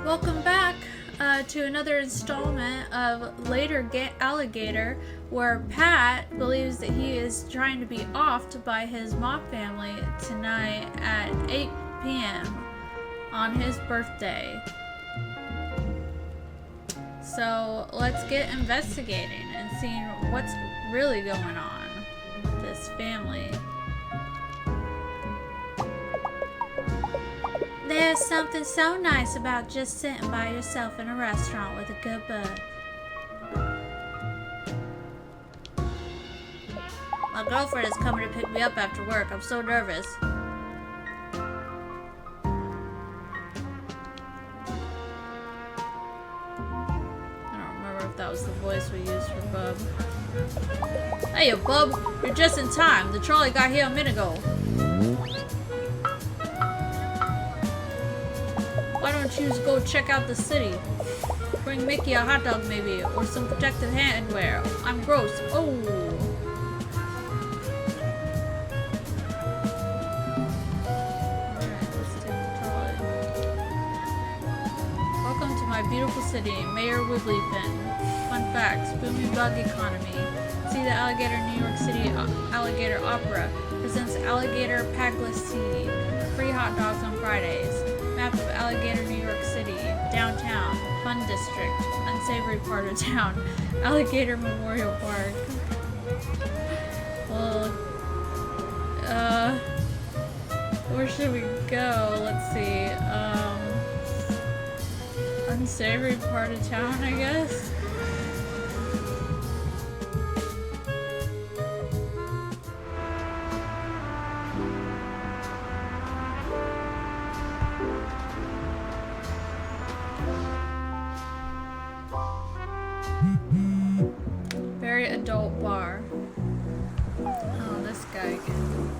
Welcome back to another installment of Later Alligator, where Pat believes that he is trying to be offed by his mob family tonight at 8 p.m. on his birthday. So let's get investigating and seeing what's really going on with this family. There's something so nice about just sitting by yourself in a restaurant with a good book. My girlfriend is coming to pick me up after work. I'm so nervous. I don't remember if that was the voice we used for Bub. Hey, Bub, you're just in time. The trolley got here a minute ago. Why don't you go check out the city? Bring Mickey a hot dog maybe, or some protective handwear. I'm gross. Oh! Alright, let's take the trolley. Welcome to my beautiful city, Mayor Wigglyfin. Fun facts, booming bug economy. See the Alligator New York City Alligator Opera. Presents Alligator Paglacy. Free hot dogs on Fridays. Map of Alligator, New York City. Downtown. Fun district. Unsavory part of town. Alligator Memorial Park. Well, where should we go? Let's see. Unsavory part of town, I guess? Very adult bar. Oh, this guy again.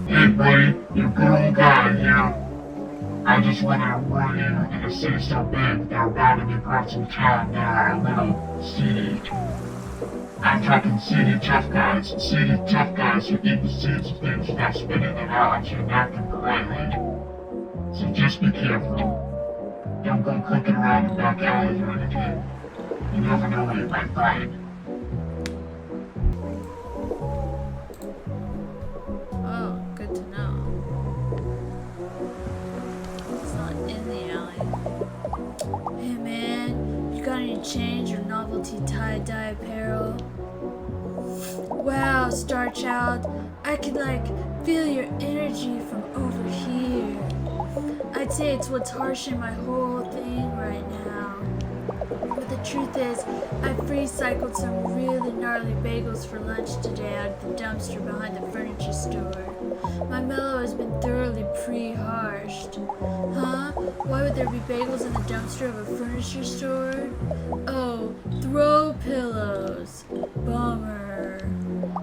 Hey buddy, you good old guy here. I just wanted to warn you, in a city so big, there are bound to be parts of town that are a little seedy. I'm talking seedy tough guys who eat the seeds of things without spitting them out and acting politely. So just be careful. Don't go clicking around the back alleys or anything. You never know where you might find. Oh, good to know. It's not in the alley. Hey man, you got any change or novelty tie-dye apparel? Wow, Star Child, I can feel your energy from over here. I'd say it's what's harshing my whole thing right now. But the truth is, I free-cycled some really gnarly bagels for lunch today out of the dumpster behind the furniture store. My mellow has been thoroughly pre-harshed. Huh? Why would there be bagels in the dumpster of a furniture store? Oh, throw pillows. Bummer.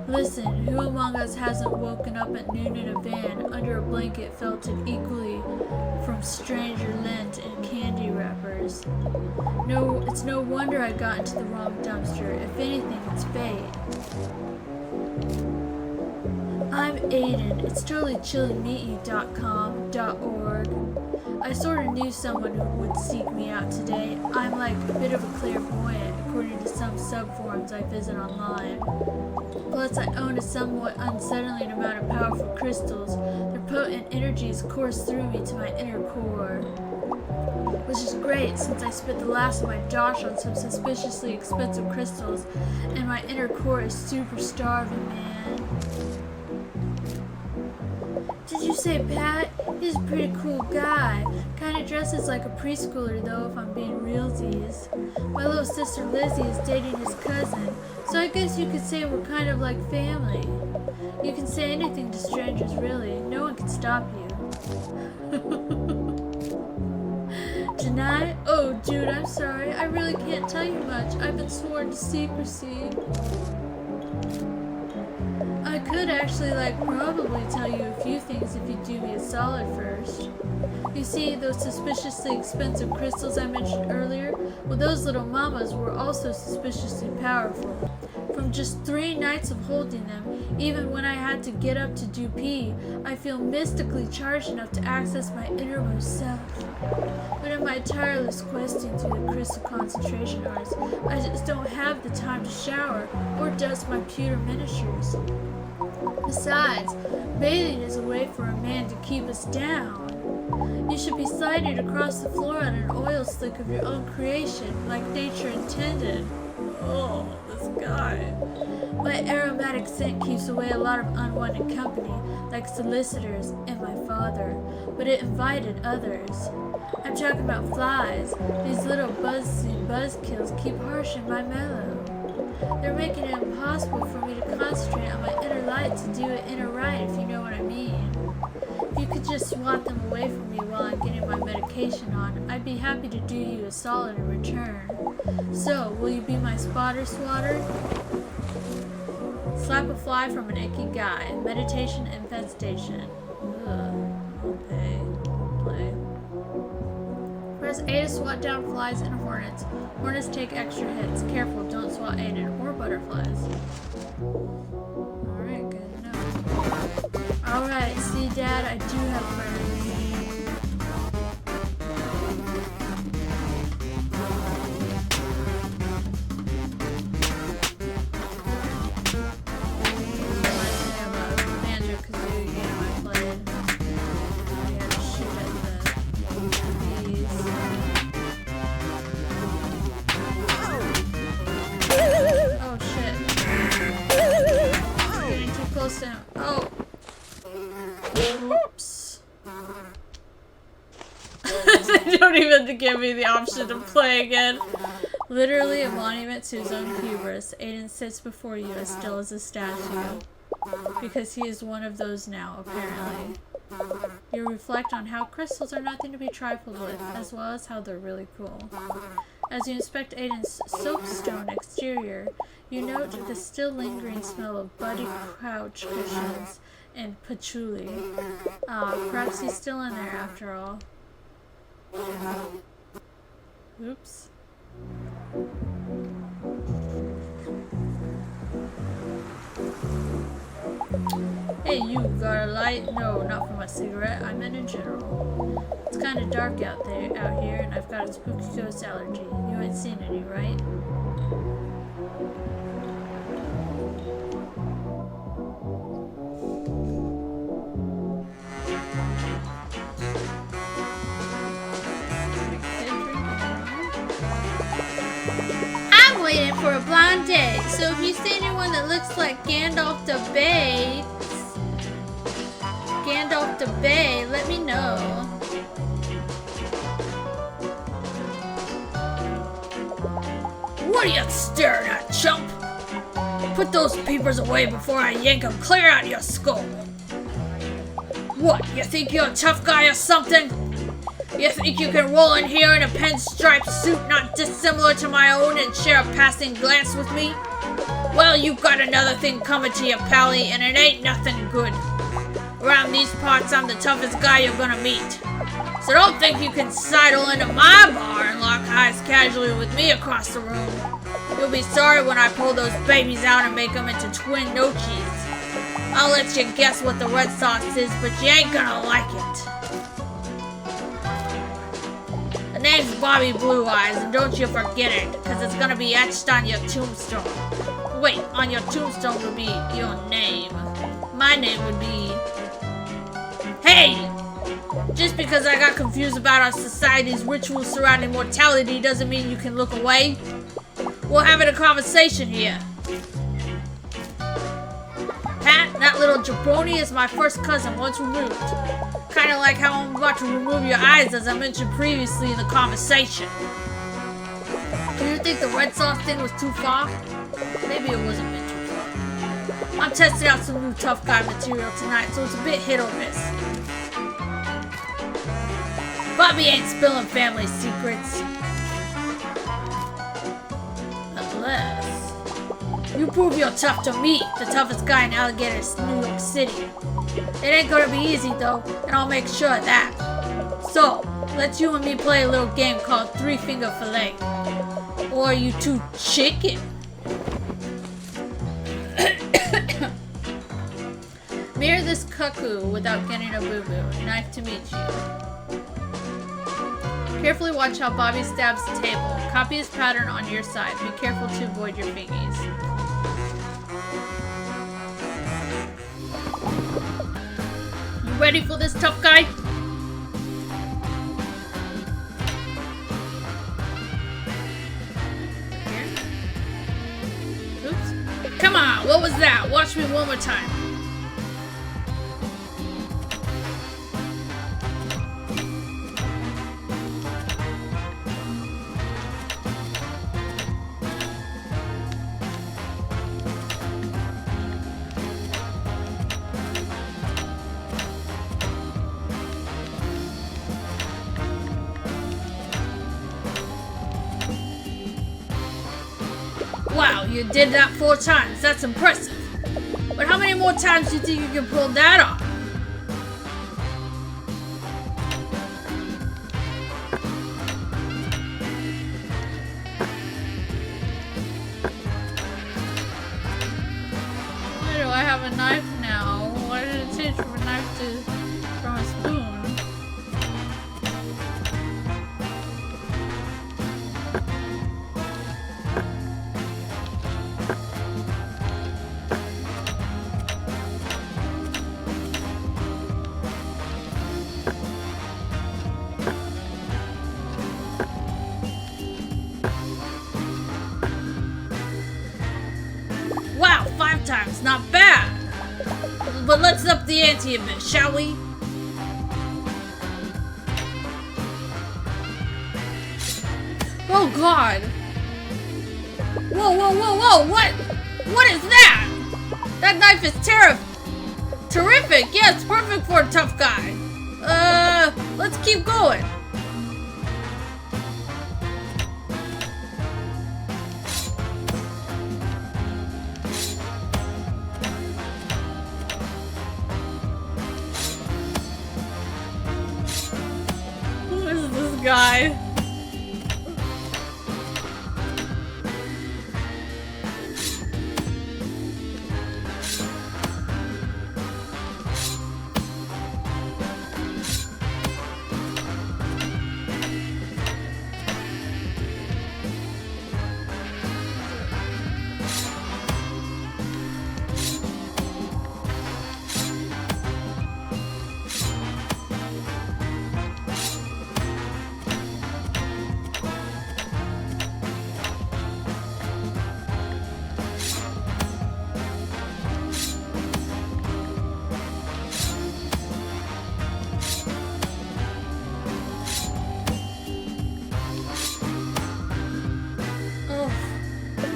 Listen, who among us hasn't woken up at noon in a van under a blanket felted equally from stranger lint and candy wrappers? No, it's no wonder I got into the wrong dumpster. If anything, it's fate. I'm Aiden. It's totally chill to meet you.com.org. I sort of knew someone who would seek me out today. I'm like a bit of a clairvoyant, according to some subforums I visit online. Plus, I own a somewhat unsettling amount of powerful crystals. Their potent energies course through me to my inner core. Which is great, since I spent the last of my dosh on some suspiciously expensive crystals, and my inner core is super starving, man. Did you say Pat? He's a pretty cool guy. Kinda dresses like a preschooler though, if I'm being realsies. My little sister Lizzie is dating his cousin, so I guess you could say we're kind of like family. You can say anything to strangers, really. No one can stop you. Tonight? Oh, dude, I'm sorry. I really can't tell you much. I've been sworn to secrecy. I could actually, probably tell you a few things if you do me a solid first. You see, those suspiciously expensive crystals I mentioned earlier? Well, those little mamas were also suspiciously powerful. From just 3 nights of holding them, even when I had to get up to do pee, I feel mystically charged enough to access my innermost self. But in my tireless questing through the crystal concentration arts, I just don't have the time to shower or dust my pewter miniatures. Besides, bathing is a way for a man to keep us down. You should be sliding across the floor on an oil slick of your own creation, like nature intended. Oh, this guy. My aromatic scent keeps away a lot of unwanted company, like solicitors and my father, but it invited others. I'm talking about flies. These little buzzkills keep harshing my mellow. They're making it impossible for me to concentrate on my inner light to do it inner right, if you know what I mean. If you could just swat them away from me while I'm getting my medication on, I'd be happy to do you a solid in return. So, will you be my spotter swatter? Slap a fly from an icky guy. Meditation infestation. Ugh. Okay. Play. Press A to swat down flies and hornets. Hornets take extra hits. Careful, don't swat Aiden or butterflies. Alright, good to know. Alright, see Dad, I do have friends. Oh. Oops. They don't even give me the option to play again. Literally a monument to his own hubris, Aiden sits before you as still as a statue. Because he is one of those now, apparently. You reflect on how crystals are nothing to be trifled with, as well as how they're really cool. As you inspect Aiden's soapstone exterior, you note the still lingering smell of buddy couch cushions and patchouli. Perhaps he's still in there after all. Oops. Hey, you got a light? No, not for my cigarette. I meant in general. It's kind of dark out here, and I've got a spooky ghost allergy. You ain't seen any, right? I'm waiting for a blind date, so if you see anyone that looks like Gandalf the Bay, let me know. What are you staring at, chump? Put those papers away before I yank them clear out of your skull. What, you think you're a tough guy or something? You think you can roll in here in a pinstripe suit not dissimilar to my own and share a passing glance with me? Well, you've got another thing coming to you, pally, and it ain't nothing good. Around these parts, I'm the toughest guy you're gonna meet. So don't think you can sidle into my bar and lock eyes casually with me across the room. You'll be sorry when I pull those babies out and make them into twin nochis. I'll let you guess what the red sauce is, but you ain't gonna like it. The name's Bobby Blue Eyes, and don't you forget it, because it's gonna be etched on your tombstone. Wait, on your tombstone would be your name. My name would be... Hey! Just because I got confused about our society's rituals surrounding mortality doesn't mean you can look away. We're having a conversation here. Pat, that little jabroni is my first cousin once removed. Kinda like how I'm about to remove your eyes as I mentioned previously in the conversation. Do you think the red sauce thing was too far? Maybe it wasn't meant too far. I'm testing out some new tough guy material tonight, so it's a bit hit or miss. Bobby ain't spilling family secrets. Unless... You prove you're tough to me, the toughest guy in Alligator, New York City. It ain't gonna be easy though, and I'll make sure of that. So, let's you and me play a little game called 3-Finger Fillet. Or are you too chicken? Mirror this cuckoo without getting a boo-boo. Knife to meet you. Carefully watch how Bobby stabs the table. Copy his pattern on your side. Be careful to avoid your fingies. You ready for this, tough guy? Here. Oops. Come on, what was that? Watch me one more time. Wow, you did that 4 times. That's impressive. But how many more times do you think you can pull that off? Why do I have a knife now? Why did it change from a knife from a spoon? Wow, 5 times, not bad. But let's up the ante a bit, shall we? Oh God! Whoa, whoa, whoa, whoa! What is that? That knife is terrific. Yeah, it's perfect for a tough guy. Let's keep going. Guy.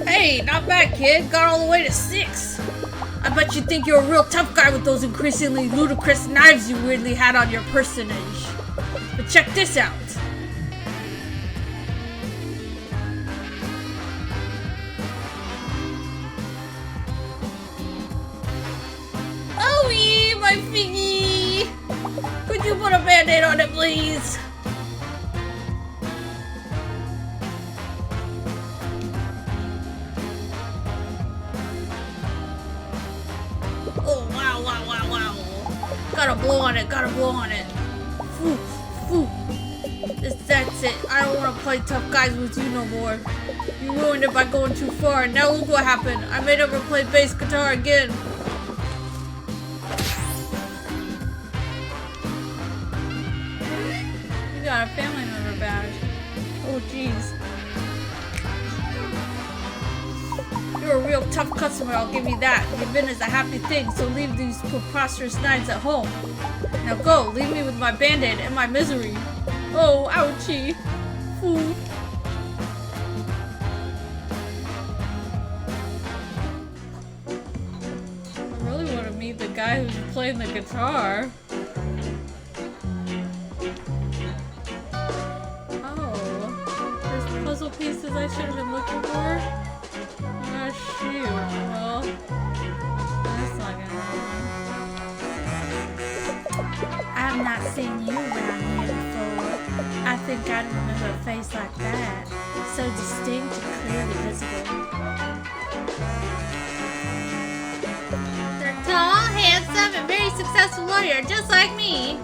Hey, not bad, kid. Got all the way to 6. I bet you think you're a real tough guy with those increasingly ludicrous knives you weirdly had on your personage. But check this out. Oh, my fingy! Could you put a band-aid on it, please? Oh, wow. Gotta blow on it. Phew. That's it. I don't want to play tough guys with you no more. You ruined it by going too far. Now look what happened. I may never play bass guitar again. You got a family member badge. Oh, jeez. You're a real tough customer, I'll give you that. Your business is a happy thing, so leave these preposterous knives at home. Now go, leave me with my band-aid and my misery. Oh, ouchie. Ooh. I really want to meet the guy who's playing the guitar. Oh, there's puzzle pieces I should have been looking for. Oh, shoot. I've not seen you around here before. I think I'd remember a face like that. So distinct and clearly visible. They're tall, handsome, and very successful lawyer, just like me.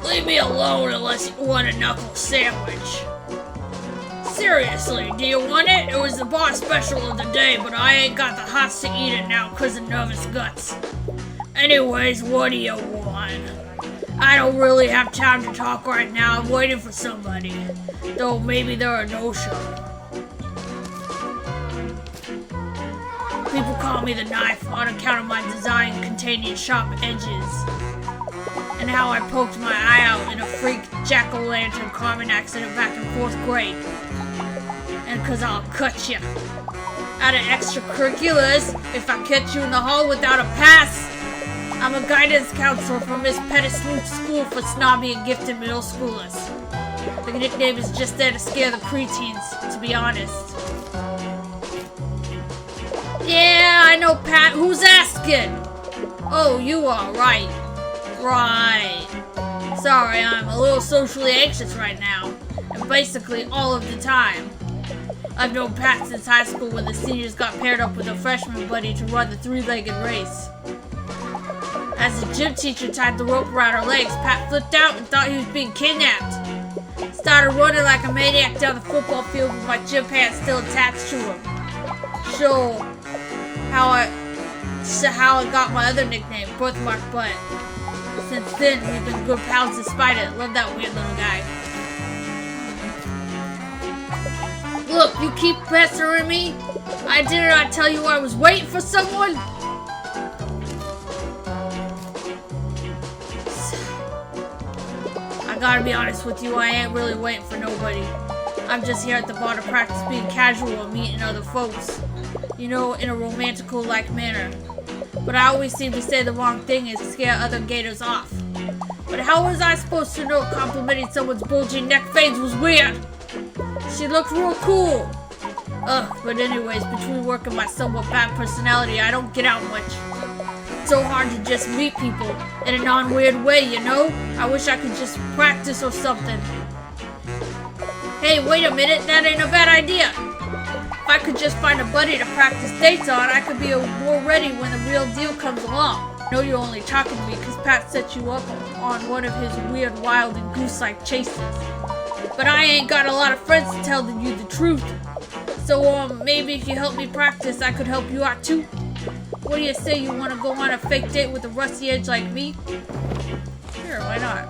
Leave me alone unless you want a knuckle sandwich. Seriously, do you want it? It was the bar special of the day, but I ain't got the hots to eat it now because of nervous guts. Anyways, what do you want? I don't really have time to talk right now. I'm waiting for somebody. Though maybe they're a no-show. People call me the knife on account of my design containing sharp edges. And how I poked my eye out in a freak jack-o'-lantern carving accident back in 4th grade. And cause I'll cut ya. Out of extracurriculars, if I catch you in the hall without a pass, I'm a guidance counselor from Miss Pettislute's school for snobby and gifted middle schoolers. The nickname is just there to scare the preteens, to be honest. Yeah, I know, Pat. Who's asking? Oh, you are, right. Right. Sorry, I'm a little socially anxious right now. And basically all of the time. I've known Pat since high school when the seniors got paired up with a freshman buddy to run the 3-legged race. As the gym teacher tied the rope around her legs, Pat flipped out and thought he was being kidnapped. Started running like a maniac down the football field with my gym pants still attached to him. So how I got my other nickname, Birthmark Butt. Since then, we've been good pals despite it. Love that weird little guy. Look, you keep pestering me. I did not tell you I was waiting for someone. I gotta be honest with you, I ain't really waiting for nobody. I'm just here at the bar to practice being casual and meeting other folks. You know, in a romantical-like manner. But I always seem to say the wrong thing and scare other gators off. But how was I supposed to know complimenting someone's bulging neck veins was weird? She looked real cool. Ugh, but anyways, between work and my somewhat bad personality, I don't get out much. It's so hard to just meet people in a non-weird way, you know? I wish I could just practice or something. Hey, wait a minute, that ain't a bad idea. If I could just find a buddy to practice dates on, I could be more ready when the real deal comes along. I know you're only talking to me because Pat set you up on one of his weird, wild, and goose-like chases. But I ain't got a lot of friends to tell you the truth. So, maybe if you help me practice, I could help you out too. What do you say, you want to go on a fake date with a rusty edge like me? Sure, why not?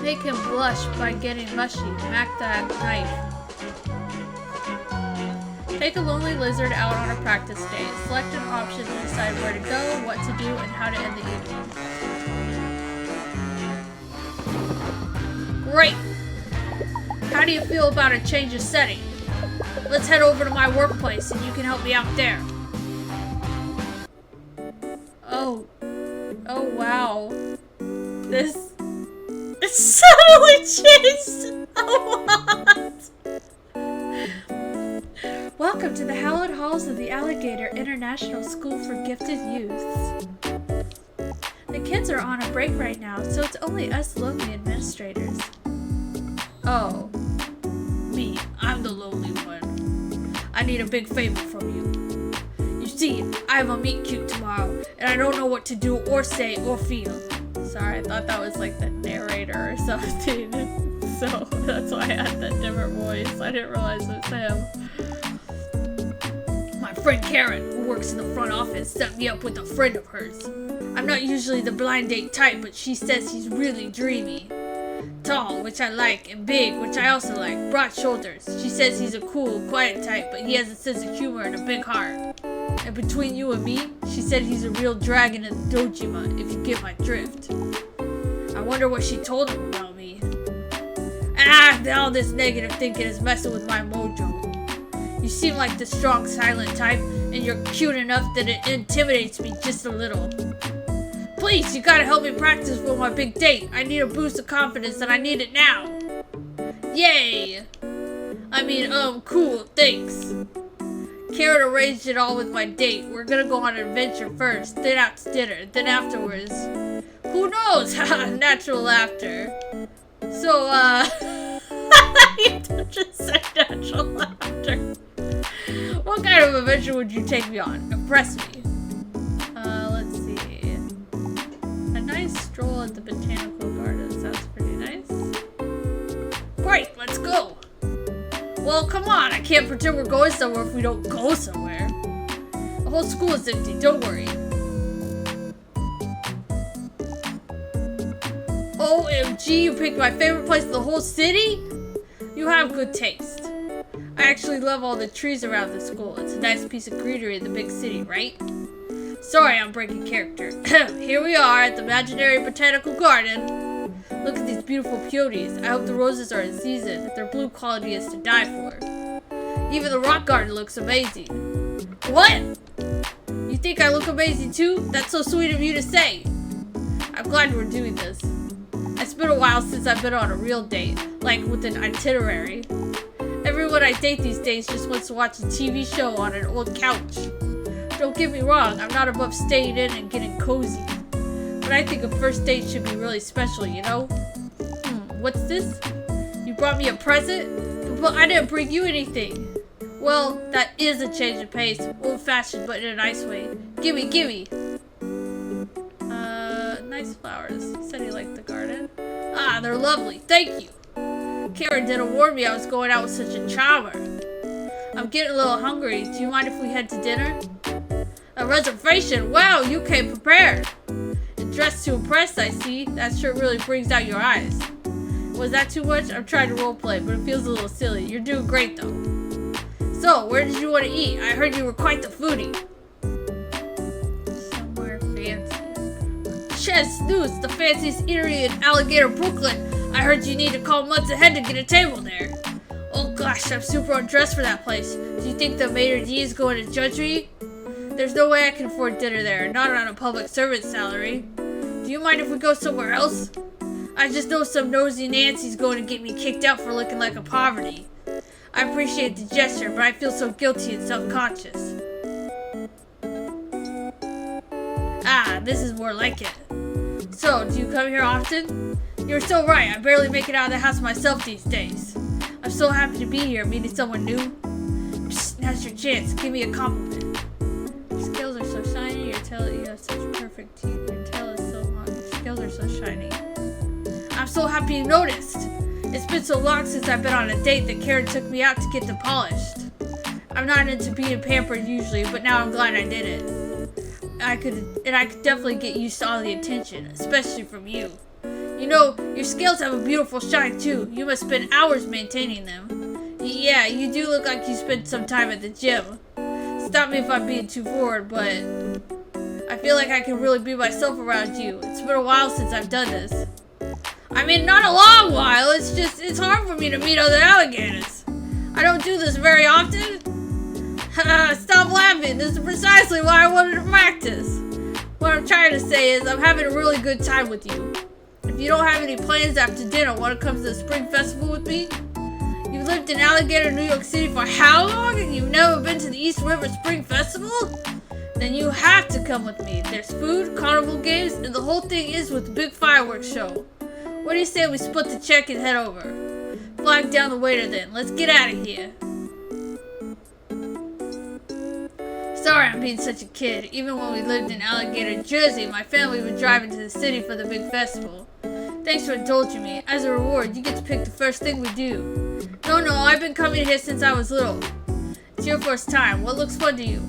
Make him blush by getting mushy. Mac that knife. Take a lonely lizard out on a practice day. Select an option to decide where to go, what to do, and how to end the evening. Great! How do you feel about a change of setting? Let's head over to my workplace and you can help me out there. Oh wow. This suddenly changed a lot. Welcome to the hallowed halls of the Alligator International School for Gifted Youths. The kids are on a break right now, so it's only us lonely administrators. Oh, me, I'm the lonely one. I need a big favor from you. You see, I have a meet cute tomorrow, and I don't know what to do or say or feel. Sorry, I thought that was like the narrator or something, so that's why I had that different voice. I didn't realize it was him. My friend Karen, who works in the front office, set me up with a friend of hers. I'm not usually the blind date type, but she says he's really dreamy. Tall, which I like, and big, which I also like. Broad shoulders. She says he's a cool, quiet type, but he has a sense of humor and a big heart. And between you and me, she said he's a real dragon in the Dojima, if you get my drift. I wonder what she told him about me. All this negative thinking is messing with my mojo. You seem like the strong, silent type, and you're cute enough that it intimidates me just a little. Please, you gotta help me practice for my big date. I need a boost of confidence and I need it now. Yay! I mean, cool, thanks. Karen arranged it all with my date. We're gonna go on an adventure first, then out to dinner, then afterwards. Who knows? Natural laughter. So, you just said natural laughter. What kind of adventure would you take me on? Impress me. Let's see. A nice stroll at the botanical gardens. Sounds pretty nice. Great, let's go. Well, come on. I can't pretend we're going somewhere if we don't go somewhere. The whole school is empty. Don't worry. OMG, you picked my favorite place in the whole city? You have good taste. I actually love all the trees around the school. It's a nice piece of greenery in the big city, right? Sorry, I'm breaking character. Here we are at the imaginary botanical garden. Look at these beautiful peonies. I hope the roses are in season. Their bloom quality is to die for. Even the rock garden looks amazing. What? You think I look amazing too? That's so sweet of you to say. I'm glad we're doing this. It's been a while since I've been on a real date, like with an itinerary. Everyone I date these days just wants to watch a TV show on an old couch. Don't get me wrong, I'm not above staying in and getting cozy. But I think a first date should be really special, you know? What's this? You brought me a present? But I didn't bring you anything. Well, that is a change of pace. Old-fashioned, but in a nice way. Gimme, gimme. Nice flowers. You said you liked the garden. Ah, they're lovely. Thank you. Karen didn't warn me I was going out with such a charmer. I'm getting a little hungry. Do you mind if we head to dinner? A reservation? Wow, you came prepared. And dressed to impress, I see. That shirt really brings out your eyes. Was that too much? I'm trying to roleplay, but it feels a little silly. You're doing great, though. So, where did you want to eat? I heard you were quite the foodie. Somewhere fancy. Chess Snooze, the fanciest eatery in Alligator, Brooklyn. I heard you need to call months ahead to get a table there. Oh gosh, I'm super undressed for that place. Do you think the maitre d' is going to judge me? There's no way I can afford dinner there, not on a public servant salary. Do you mind if we go somewhere else? I just know some nosy Nancy's going to get me kicked out for looking like a poverty. I appreciate the gesture, but I feel so guilty and self-conscious. Ah, this is more like it. So, do you come here often? You're so right, I barely make it out of the house myself these days. I'm so happy to be here, meeting someone new. Psst, now's your chance, give me a compliment. Your scales are so shiny, you have such perfect teeth, your tail is so long, your scales are so shiny. I'm so happy you noticed. It's been so long since I've been on a date that Karen took me out to get them polished. I'm not into being pampered usually, but now I'm glad I did it. I could definitely get used to all the attention, especially from you. You know, your scales have a beautiful shine too. You must spend hours maintaining them. Yeah, you do look like you spent some time at the gym. Stop me if I'm being too forward, but I feel like I can really be myself around you. It's been a while since I've done this. I mean, not a long while. It's hard for me to meet other alligators. I don't do this very often. Stop laughing. This is precisely why I wanted to practice. What I'm trying to say is I'm having a really good time with you. If you don't have any plans after dinner, want to come to the spring festival with me? You've lived in Alligator, New York City for how long and you've never been to the East River Spring Festival? Then you have to come with me. There's food, carnival games, and the whole thing is with a big fireworks show. What do you say we split the check and head over? Flag down the waiter then. Let's get out of here. Sorry I'm being such a kid. Even when we lived in Alligator, Jersey, my family would drive into the city for the big festival. Thanks for indulging me. As a reward, you get to pick the first thing we do. No, I've been coming here since I was little. It's your first time. What looks fun to you?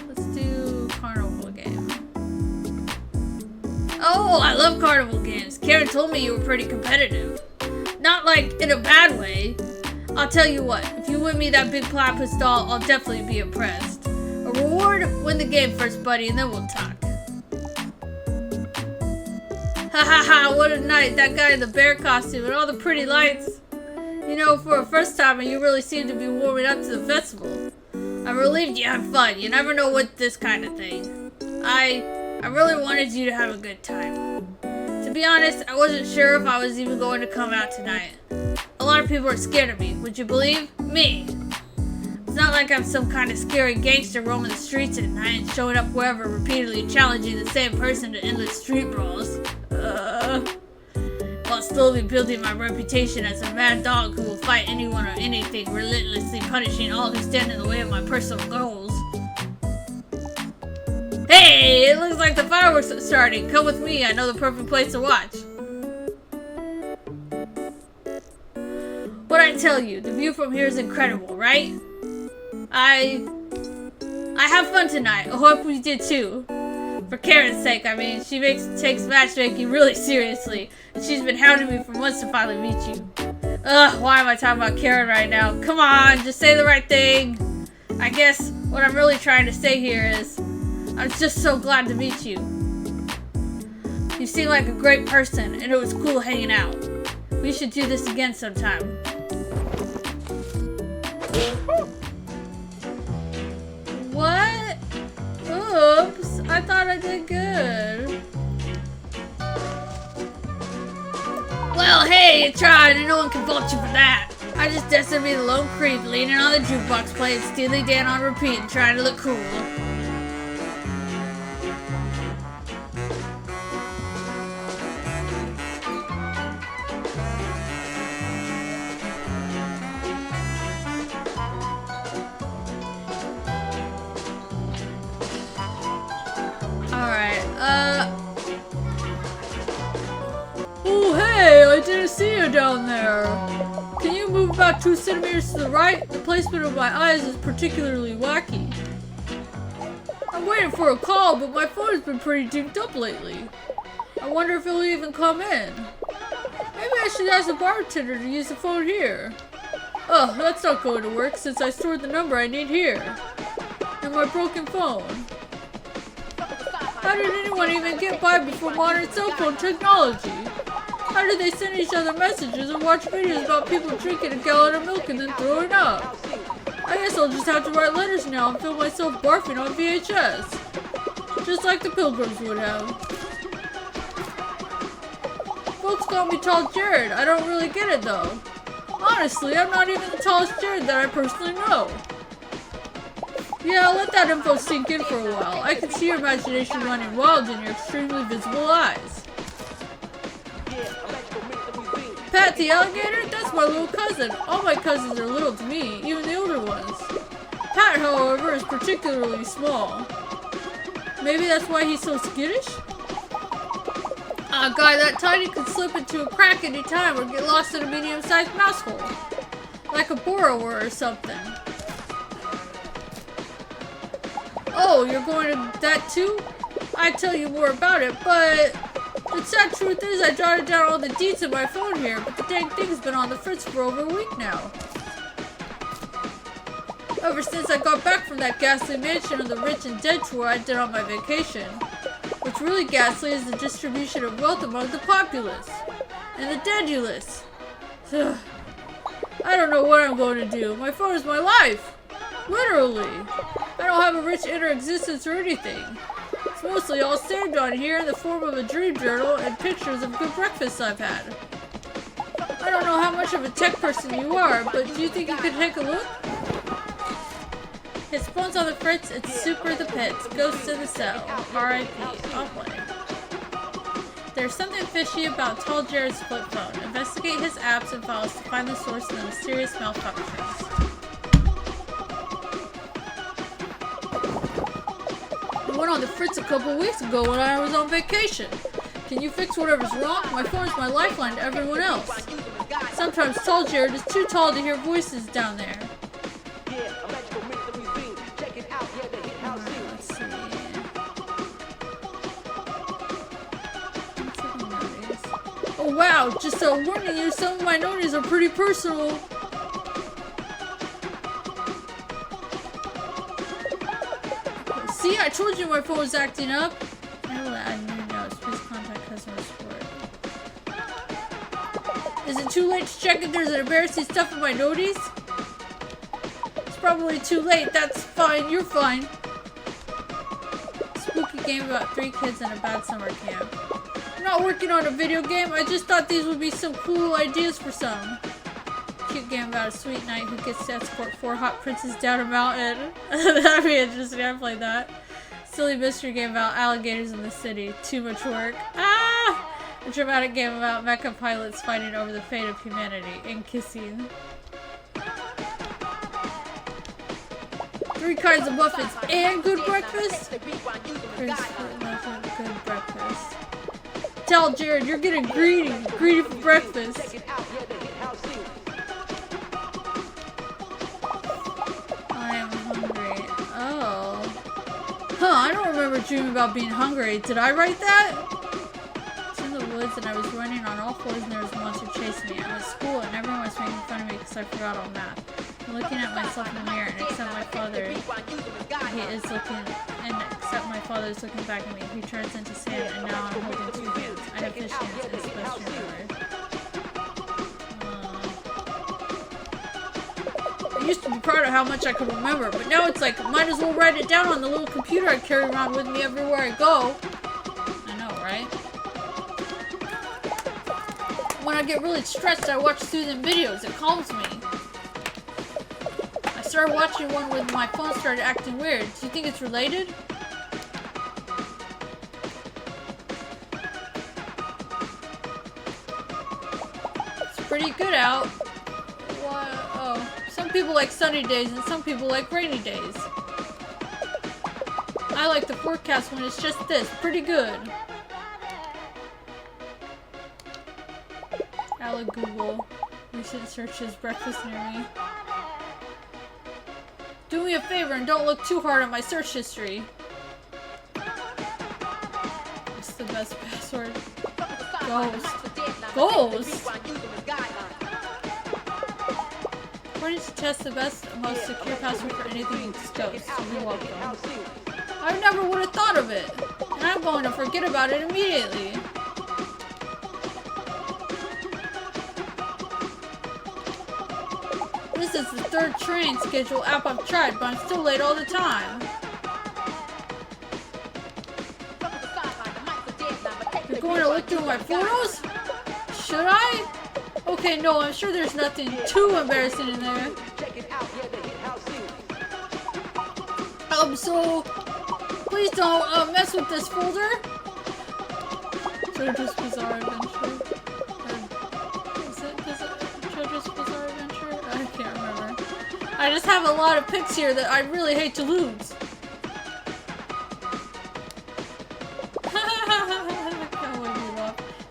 Let's do carnival game. Oh, I love carnival games. Karen told me you were pretty competitive. Not like in a bad way. I'll tell you what, if you win me that big platypus doll, I'll definitely be impressed. A reward? Win the game first, buddy, and then we'll talk. Ha, what a night. That guy in the bear costume and all the pretty lights. You know, for a first timer, you really seem to be warming up to the festival. I'm relieved you had fun. You never know with this kind of thing. I really wanted you to have a good time. To be honest, I wasn't sure if I was even going to come out tonight. A lot of people are scared of me. Would you believe? Me. It's not like I'm some kind of scary gangster roaming the streets at night and showing up wherever repeatedly challenging the same person to endless street brawls. While slowly building my reputation as a mad dog who will fight anyone or anything, relentlessly punishing all who stand in the way of my personal goals. Hey, it looks like the fireworks are starting. Come with me, I know the perfect place to watch. What'd I tell you? The view from here is incredible, right? I have fun tonight. I hope you did too. For Karen's sake, I mean, she takes matchmaking really seriously, and she's been hounding me for months to finally meet you. Ugh, why am I talking about Karen right now? Come on, just say the right thing. I guess what I'm really trying to say here is, I'm just so glad to meet you. You seem like a great person, and it was cool hanging out. We should do this again sometime. What? Oops, I thought I did good. Well, hey, you tried, and no one can fault you for that. I just destined to be the lone creep, leaning on the jukebox, playing Steely Dan on repeat and trying to look cool. Oh, hey, I didn't see you down there. Can you move about 2 centimeters to the right? The placement of my eyes is particularly wacky. I'm waiting for a call, but my phone has been pretty dinged up lately. I wonder if he'll even come in. Maybe I should ask the bartender to use the phone here. Oh, that's not going to work since I stored the number I need here. And my broken phone. How did anyone even get by before modern cell phone technology? How did they send each other messages and watch videos about people drinking a gallon of milk and then throwing up? I guess I'll just have to write letters now and film myself barfing on VHS. Just like the Pilgrims would have. Folks call me Tall Jared. I don't really get it though. Honestly, I'm not even the tallest Jared that I personally know. Yeah, I'll let that info sink in for a while. I can see your imagination running wild in your extremely visible eyes. Pat the alligator? That's my little cousin. All my cousins are little to me, even the older ones. Pat, however, is particularly small. Maybe that's why he's so skittish? A guy that tiny could slip into a crack any time or get lost in a medium-sized mouse hole. Like a borrower or something. Oh, you're going to that too? I'd tell you more about it, but the sad truth is I jotted down all the deets in my phone here, but the dang thing's been on the fritz for over a week now. Ever since I got back from that ghastly mansion of the rich and dead tour I did on my vacation. What's really ghastly is the distribution of wealth among the populace. And the deadulous. I don't know what I'm going to do. My phone is my life. Literally. I don't have a rich inner existence or anything. It's mostly all saved on here in the form of a dream journal and pictures of good breakfasts I've had. I don't know how much of a tech person you are, but do you think you could take a look? His phone's on the fritz, it's Super the Pits, Ghost in the Cell, R.I.P. I'll play. There's something fishy about Tall Jared's flip phone. Investigate his apps and files to find the source of the mysterious malfunctions. I went on the fritz a couple weeks ago when I was on vacation. Can you fix whatever's wrong? My phone is my lifeline to everyone else. Sometimes Tall Jared is too tall to hear voices down there. Let's see. Oh wow, just warning you, some of my notices are pretty personal. See, I told you my phone was acting up. I will add new notes. Please contact customer support. Is it too late to check if there's embarrassing stuff in my noties? It's probably too late. That's fine. You're fine. Spooky game about 3 kids in a bad summer camp. I'm not working on a video game. I just thought these would be some cool ideas for some. Cute game about a sweet knight who gets to escort 4 hot princes down a mountain. That'd be interesting. I played that. Silly mystery game about alligators in the city. Too much work. Ah! A dramatic game about mecha pilots fighting over the fate of humanity and kissing. 3 kinds of muffins and good breakfast? Good breakfast. Tell Jared you're getting greedy. Greedy for breakfast. I am hungry. Oh. Huh, I don't remember dreaming about being hungry. Did I write that? I was in the woods and I was running on all fours and there was a monster chasing me. I'm at school and everyone was making fun of me because I forgot all math. I'm looking at myself in the mirror and except my father, my father is looking back at me. He turns into sand and now I'm holding 2 hands. I have fish hands and it's best to remember. I used to be proud of how much I could remember, but now it's like, might as well write it down on the little computer I carry around with me everywhere I go. I know, right? When I get really stressed, I watch soothing videos. It calms me. I started watching one when my phone started acting weird. Do you think it's related? It's pretty good out. What? Oh. Some people like sunny days and some people like rainy days. I like the forecast when it's just this. Pretty good. Google. Recent searches breakfast near me. Do me a favor and don't look too hard at my search history. What's the best password? Ghost. Ghost? According to test, the best, most secure password for anything is Ghost. You're welcome. I never would have thought of it. And I'm going to forget about it immediately. This is the 3rd train schedule app I've tried, but I'm still late all the time. You're going to look through my photos? Should I? Okay, no, I'm sure there's nothing too embarrassing in there. So please don't mess with this folder. JoJo's Bizarre Adventure. Is it JoJo's Bizarre Adventure? I can't remember. I just have a lot of pics here that I really hate to lose.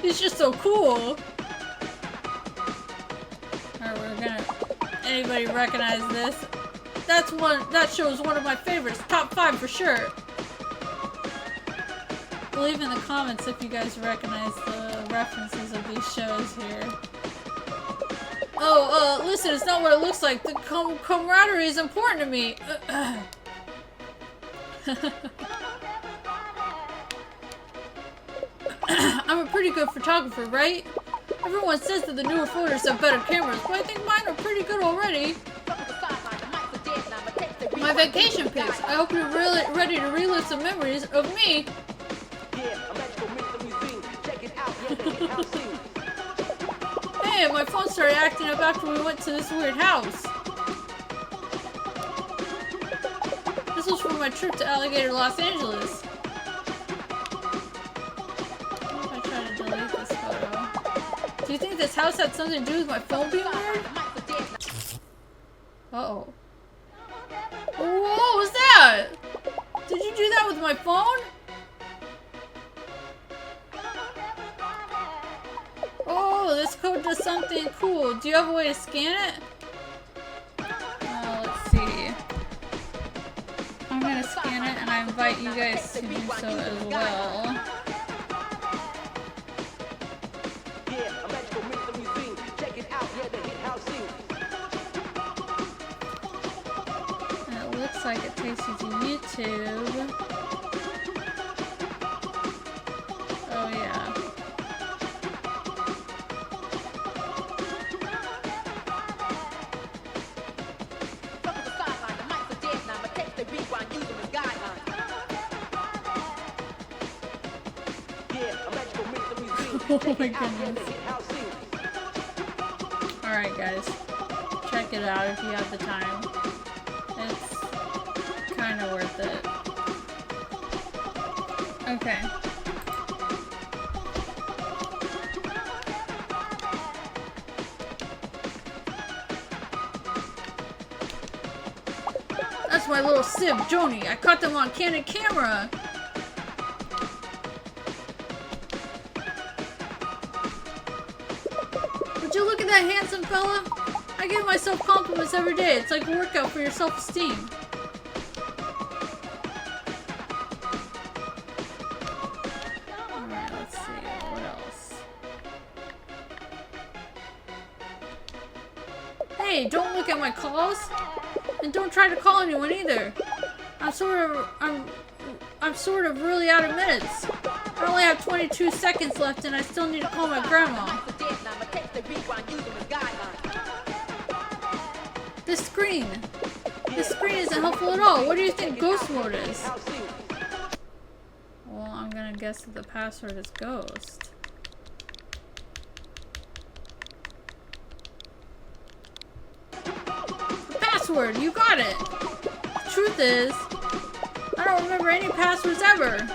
He's just so cool. Alright, we're gonna... Anybody recognize this? That shows one of my favorites. Top 5 for sure. Leave in the comments if you guys recognize the references of these shows here. Oh, listen, it's not what it looks like. The camaraderie is important to me. I'm a pretty good photographer, right? Everyone says that the newer photos have better cameras, but I think mine are pretty good already. My vacation pics. I hope you're really ready to relive some memories of me. Hey, my phone started acting up after we went to this weird house. This was from my trip to Alligator, Los Angeles. What if I try to delete this photo? Do you think this house had something to do with my phone being weird? Uh-oh. What was that? Did you do that with my phone? Oh, this code does something cool. Do you have a way to scan it? Let's see. I'm gonna scan it and I invite you guys to do so as well. And it looks like it takes you to YouTube. Oh yeah. Oh my goodness. Alright guys. check it out if you have the time. It's kind of worth it. Okay. That's my little sib, Joni. I caught them on candid camera. Would you look at that handsome fella? I give myself compliments every day. It's like a workout for your self-esteem. Alright, let's see. What else? Hey, don't look at my calls. And don't try to call anyone either. I'm sort of really out of minutes. I only have 22 seconds left and I still need to call my grandma. This screen isn't helpful at all. What do you think ghost mode is? Well, I'm gonna guess that the password is ghost. The password! You got it! The truth is, I don't remember any passwords ever.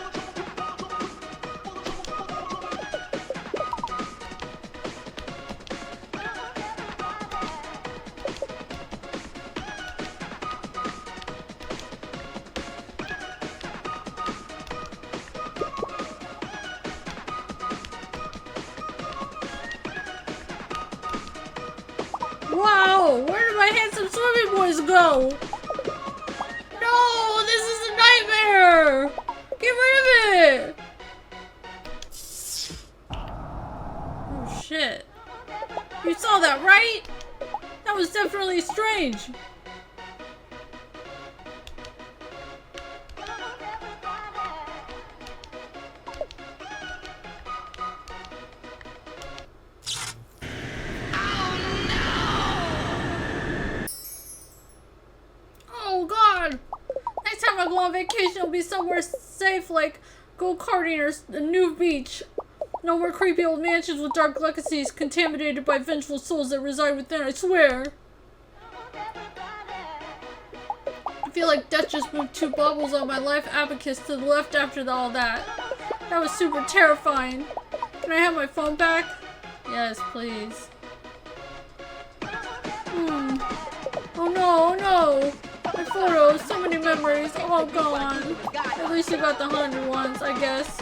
Wow! Where did my handsome swimming boys go? No! This is a nightmare! Get rid of it! Oh shit. You saw that, right? That was definitely strange. Oh god! Next time I go on vacation, it'll be somewhere safe like go-karting or a new beach. No more creepy old mansions with dark legacies contaminated by vengeful souls that reside within, I swear. I feel like death just moved 2 bubbles on my life abacus to the left after all that. That was super terrifying. Can I have my phone back? Yes, please. Oh no, oh no! My photos, so many memories, all gone. At least you got the 100 ones, I guess.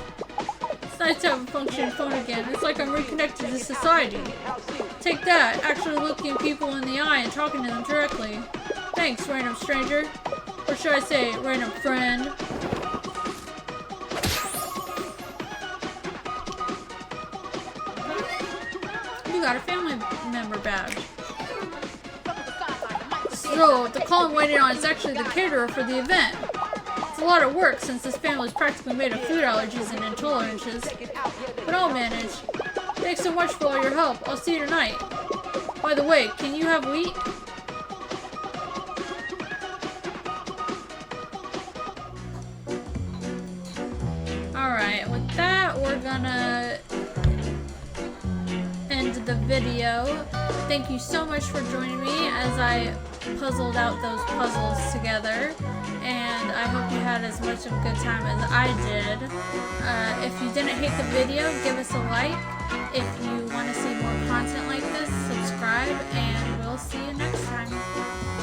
It's nice to have a functioning phone again. It's like I'm reconnected to society. Take that, actually looking people in the eye and talking to them directly. Thanks, random stranger. Or should I say, random friend. You got a family member badge. So, the call I'm waiting on is actually the caterer for the event. It's a lot of work since this family is practically made of food allergies and intolerances. But I'll manage. Thanks so much for all your help. I'll see you tonight. By the way, can you have wheat? Alright, with that, we're gonna end the video. Thank you so much for joining me as I puzzled out those puzzles together, and I hope you had as much of a good time as I did. If you didn't hate the video, give us a like. If you want to see more content like this, subscribe, and we'll see you next time.